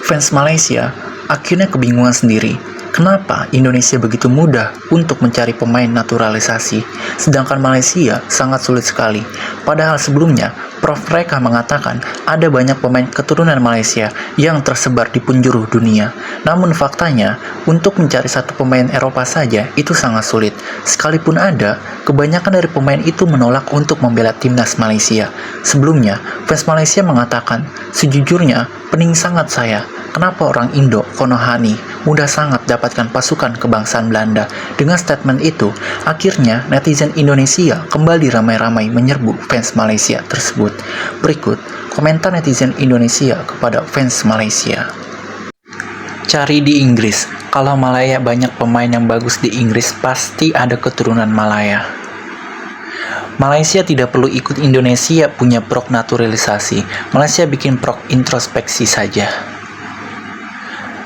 Fans Malaysia akhirnya kebingungan sendiri. Kenapa Indonesia begitu mudah untuk mencari pemain naturalisasi, sedangkan Malaysia sangat sulit sekali. Padahal sebelumnya, Prof mereka mengatakan ada banyak pemain keturunan Malaysia yang tersebar di penjuru dunia. Namun faktanya, untuk mencari satu pemain Eropa saja itu sangat sulit. Sekalipun ada, kebanyakan dari pemain itu menolak untuk membela timnas Malaysia. Sebelumnya, fans Malaysia mengatakan, sejujurnya, pening sangat saya. Kenapa orang Indo, Konohani, mudah sangat dapatkan pasukan kebangsaan Belanda? Dengan statement itu, akhirnya netizen Indonesia kembali ramai-ramai menyerbu fans Malaysia tersebut. Berikut komentar netizen Indonesia kepada fans Malaysia. Cari di Inggris. Kalau Malaya banyak pemain yang bagus di Inggris, pasti ada keturunan Malaya. Malaysia tidak perlu ikut Indonesia punya prok naturalisasi. Malaysia bikin prok introspeksi saja.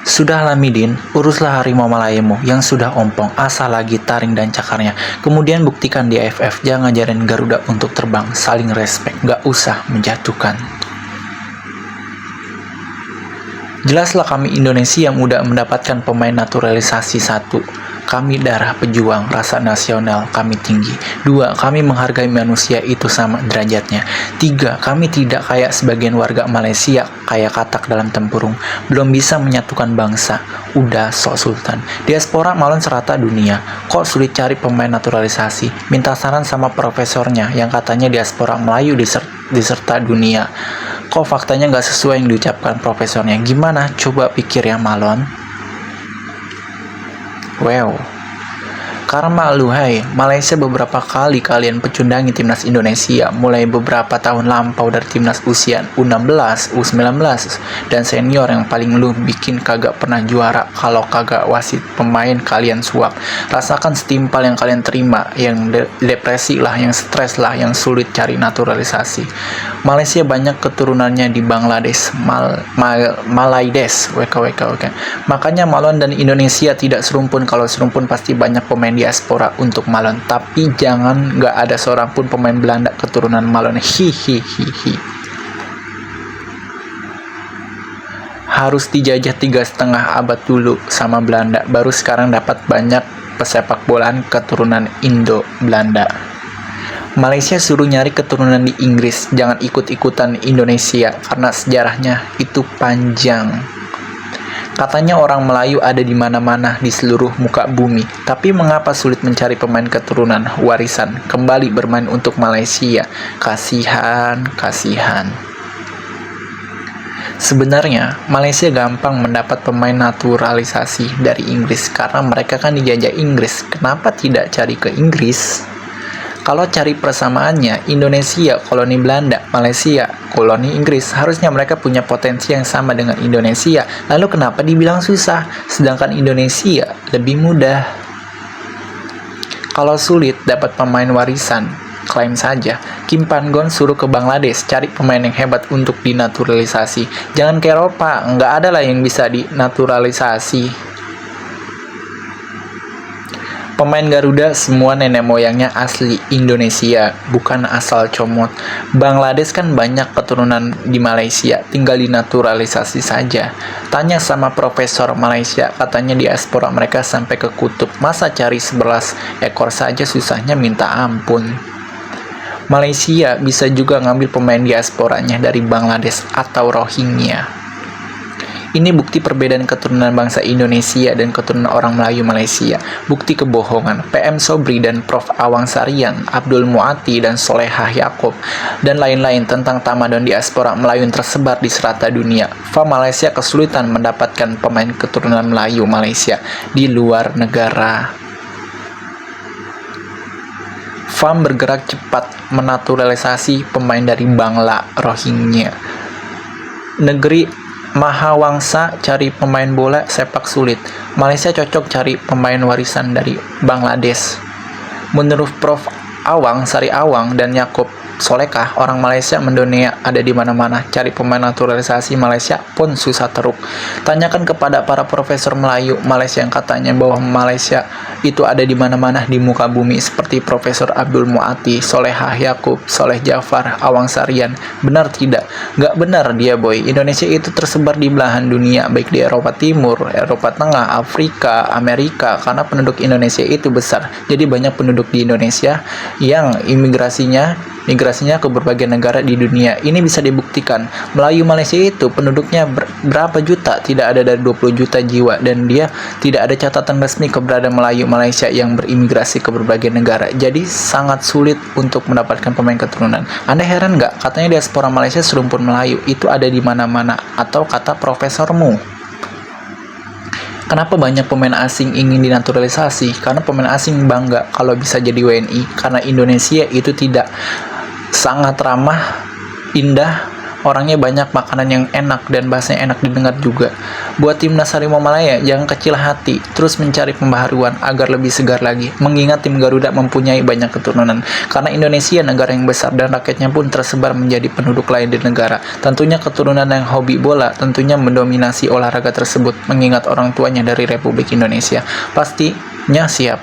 Sudahlah Midin, uruslah harimau Malayamu yang sudah ompong, asal lagi taring dan cakarnya. Kemudian buktikan di AFF, jangan ngajarin Garuda untuk terbang, saling respect, gak usah menjatuhkan. Jelaslah kami Indonesia yang mudah mendapatkan pemain naturalisasi. 1. Kami darah pejuang, rasa nasional kami tinggi. 2. Kami menghargai manusia itu sama derajatnya. 3. Kami tidak kayak sebagian warga Malaysia, kayak katak dalam tempurung. Belum bisa menyatukan bangsa. Udah sok sultan. Diaspora malon serata dunia. Kok sulit cari pemain naturalisasi? Minta saran sama profesornya yang katanya diaspora Melayu diserta dunia. Kok faktanya nggak sesuai yang diucapkan profesornya? Gimana? Coba pikir ya malon. Wow. Karma luhai, Malaysia beberapa kali kalian pecundangi timnas Indonesia, mulai beberapa tahun lampau dari timnas usia U16, U19, dan senior yang paling lu bikin kagak pernah juara kalau kagak wasit pemain kalian suap. Rasakan setimpal yang kalian terima, yang depresi lah, yang stres lah, yang sulit cari naturalisasi. Malaysia banyak keturunannya di Bangladesh, Malaides, WKWK. Makanya Malon dan Indonesia tidak serumpun. Kalau serumpun pasti banyak pemain diaspora untuk Malon, tapi jangan nggak ada seorang pun pemain Belanda keturunan Malon. Hihihihi. Harus dijajah 3,5 abad dulu sama Belanda, baru sekarang dapat banyak pesepak bolaan keturunan Indo-Belanda. Malaysia suruh nyari keturunan di Inggris, jangan ikut-ikutan Indonesia, karena sejarahnya itu panjang. Katanya orang Melayu ada di mana-mana di seluruh muka bumi, tapi mengapa sulit mencari pemain keturunan warisan kembali bermain untuk Malaysia? Kasihan. Sebenarnya, Malaysia gampang mendapat pemain naturalisasi dari Inggris karena mereka kan dijajah Inggris. Kenapa tidak cari ke Inggris? Kalau cari persamaannya, Indonesia koloni Belanda, Malaysia koloni Inggris, harusnya mereka punya potensi yang sama dengan Indonesia. Lalu kenapa dibilang susah, sedangkan Indonesia lebih mudah? Kalau sulit dapat pemain warisan, klaim saja. Kim Pan-gon suruh ke Bangladesh, cari pemain yang hebat untuk dinaturalisasi. Jangan ke Eropa, nggak ada lah yang bisa dinaturalisasi. Pemain Garuda semua nenek moyangnya asli Indonesia, bukan asal comot. Bangladesh kan banyak keturunan di Malaysia, tinggal dinaturalisasi saja. Tanya sama profesor Malaysia, katanya diaspora mereka sampai ke kutub. Masa cari 11 ekor saja susahnya minta ampun. Malaysia bisa juga ngambil pemain diasporanya dari Bangladesh atau Rohingya. Ini bukti perbedaan keturunan bangsa Indonesia dan keturunan orang Melayu Malaysia. Bukti kebohongan. PM Sobri dan Prof Awang Sarian, Abdul Muati dan Solehah Yaakob, dan lain-lain tentang tamadun diaspora Melayu yang tersebar di serata dunia. Malaysia kesulitan mendapatkan pemain keturunan Melayu Malaysia di luar negara. FAM bergerak cepat menaturalisasi pemain dari Bangla, Rohingya. Negeri Mahawangsa cari pemain bola sepak sulit. Malaysia cocok cari pemain warisan dari Bangladesh. Menurut Prof Awang, Sari Awang, dan Yaakob, solekah, orang Malaysia mendunia ada di mana-mana. Cari pemain naturalisasi Malaysia pun susah teruk. Tanyakan kepada para profesor Melayu Malaysia yang katanya bahwa Malaysia itu ada di mana-mana di muka bumi, seperti Profesor Abdul Muati, Solehah Yakub, Soleh Jafar, Awang Sarian. Benar tidak? Nggak benar dia, boy. Indonesia itu tersebar di belahan dunia, baik di Eropa Timur, Eropa Tengah, Afrika, Amerika, karena penduduk Indonesia itu besar. Jadi banyak penduduk di Indonesia yang migrasinya ke berbagai negara di dunia. Ini bisa dibuktikan. Melayu Malaysia itu penduduknya berapa juta? Tidak ada dari 20 juta jiwa, dan dia tidak ada catatan resmi keberadaan Melayu Malaysia yang berimigrasi ke berbagai negara. Jadi sangat sulit untuk mendapatkan pemain keturunan. Anda heran nggak? Katanya diaspora Malaysia serumpun Melayu itu ada di mana-mana, atau kata profesormu. Kenapa banyak pemain asing ingin dinaturalisasi? Karena pemain asing bangga kalau bisa jadi WNI. Karena Indonesia itu tidak sangat ramah, indah, orangnya banyak, makanan yang enak, dan bahasanya enak didengar juga. Buat timnas Harimau Malaya, jangan kecil hati, terus mencari pembaharuan agar lebih segar lagi. Mengingat tim Garuda mempunyai banyak keturunan. Karena Indonesia negara yang besar dan rakyatnya pun tersebar menjadi penduduk lain di negara. Tentunya keturunan yang hobi bola tentunya mendominasi olahraga tersebut, mengingat orang tuanya dari Republik Indonesia. Pastinya siap.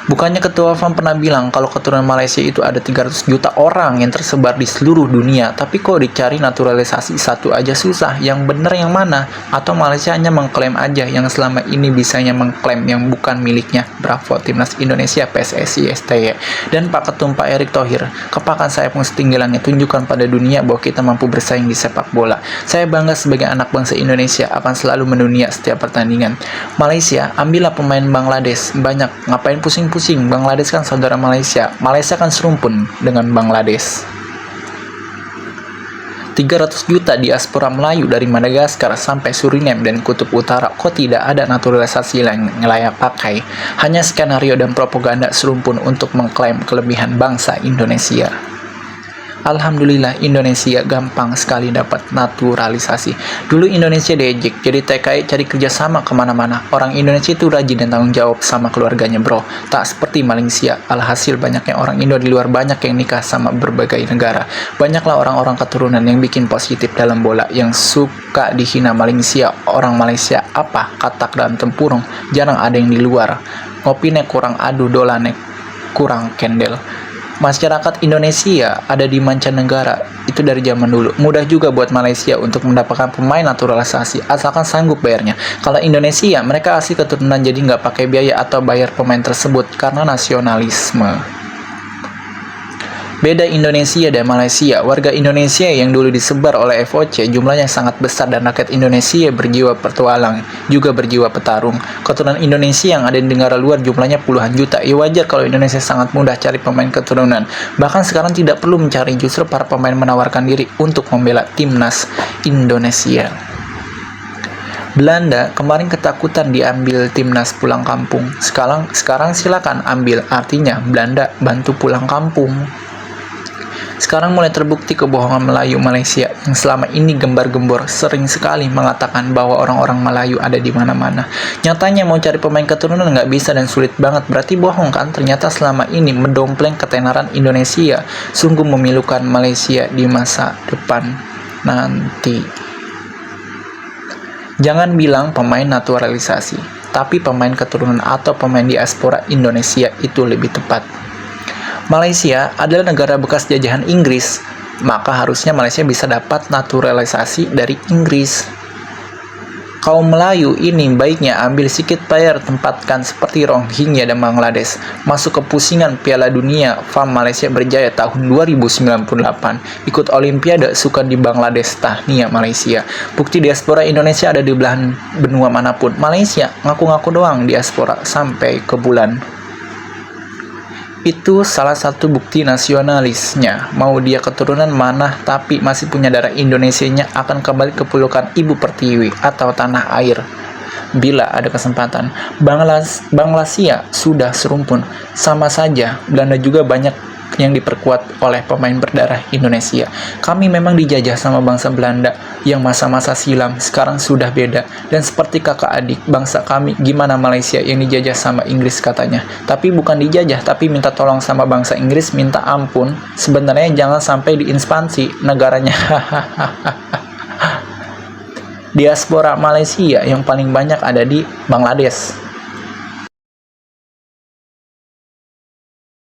Bukannya Ketua FAM pernah bilang kalau keturunan Malaysia itu ada 300 juta orang yang tersebar di seluruh dunia, tapi kok dicari naturalisasi satu aja susah. Yang bener yang mana? Atau Malaysia hanya mengklaim aja yang selama ini bisanya mengklaim yang bukan miliknya? Bravo Timnas Indonesia, PSSI, STY, dan Pak Ketum Pak Erick Thohir. Kepakan sayap setinggi langit, tunjukkan pada dunia bahwa kita mampu bersaing di sepak bola. Saya bangga sebagai anak bangsa Indonesia akan selalu mendunia setiap pertandingan. Malaysia, ambillah pemain Bangladesh. Banyak, ngapain pusing-pusing? Bangladesh kan saudara Malaysia. Malaysia kan serumpun dengan Bangladesh. 300 juta diaspora Melayu dari Madagaskar sampai Suriname dan Kutub Utara, kok tidak ada naturalisasi yang layak pakai? Hanya skenario dan propaganda serumpun untuk mengklaim kelebihan bangsa Indonesia. Alhamdulillah, Indonesia gampang sekali dapat naturalisasi. Dulu Indonesia diejek, jadi TKI cari kerjasama kemana-mana. Orang Indonesia itu rajin dan tanggung jawab sama keluarganya, bro. Tak seperti Malaysia. Alhasil banyaknya orang Indo di luar banyak yang nikah sama berbagai negara. Banyaklah orang-orang keturunan yang bikin positif dalam bola, yang suka dihina Malaysia. Orang Malaysia apa? Katak dan tempurung. Jarang ada yang di luar. Ngopine kurang adu, dolane kurang kendel. Masyarakat Indonesia ada di mancanegara itu dari zaman dulu. Mudah juga buat Malaysia untuk mendapatkan pemain naturalisasi asalkan sanggup bayarnya. Kalau Indonesia, mereka asli keturunan jadi nggak pakai biaya atau bayar pemain tersebut karena nasionalisme. Beda Indonesia dan Malaysia. Warga Indonesia yang dulu disebar oleh FOC jumlahnya sangat besar, dan rakyat Indonesia berjiwa petualang, juga berjiwa petarung. Keturunan Indonesia yang ada di negara luar jumlahnya puluhan juta. Ya wajar kalau Indonesia sangat mudah cari pemain keturunan. Bahkan sekarang tidak perlu mencari, justru para pemain menawarkan diri untuk membela timnas Indonesia. Belanda kemarin ketakutan diambil timnas pulang kampung. Sekarang silakan ambil, artinya Belanda bantu pulang kampung. Sekarang mulai terbukti kebohongan Melayu Malaysia yang selama ini gembar-gembor sering sekali mengatakan bahwa orang-orang Melayu ada di mana-mana. Nyatanya mau cari pemain keturunan nggak bisa dan sulit banget, berarti bohong kan? Ternyata selama ini mendompleng ketenaran Indonesia. Sungguh memilukan Malaysia di masa depan nanti. Jangan bilang pemain naturalisasi, tapi pemain keturunan atau pemain diaspora Indonesia itu lebih tepat. Malaysia adalah negara bekas jajahan Inggris, maka harusnya Malaysia bisa dapat naturalisasi dari Inggris. Kaum Melayu ini baiknya ambil sikit bayar, tempatkan seperti Rohingya dan Bangladesh. Masuk ke pusingan Piala Dunia, FAM Malaysia berjaya tahun 2098. Ikut Olimpiade suka di Bangladesh, tahniah Malaysia. Bukti diaspora Indonesia ada di belahan benua manapun. Malaysia ngaku-ngaku doang diaspora sampai ke bulan. Itu salah satu bukti nasionalisnya. Mau dia keturunan mana tapi masih punya darah Indonesianya, akan kembali ke pelukan Ibu Pertiwi atau tanah air bila ada kesempatan. Bangladesh sudah serumpun. Sama saja, Belanda juga banyak yang diperkuat oleh pemain berdarah Indonesia. Kami memang dijajah sama bangsa Belanda yang masa-masa silam, sekarang sudah beda. Dan seperti kakak adik, bangsa kami gimana Malaysia yang dijajah sama Inggris katanya. Tapi bukan dijajah, tapi minta tolong sama bangsa Inggris, minta ampun. Sebenarnya jangan sampai diinspansi negaranya. Diaspora Malaysia yang paling banyak ada di Bangladesh.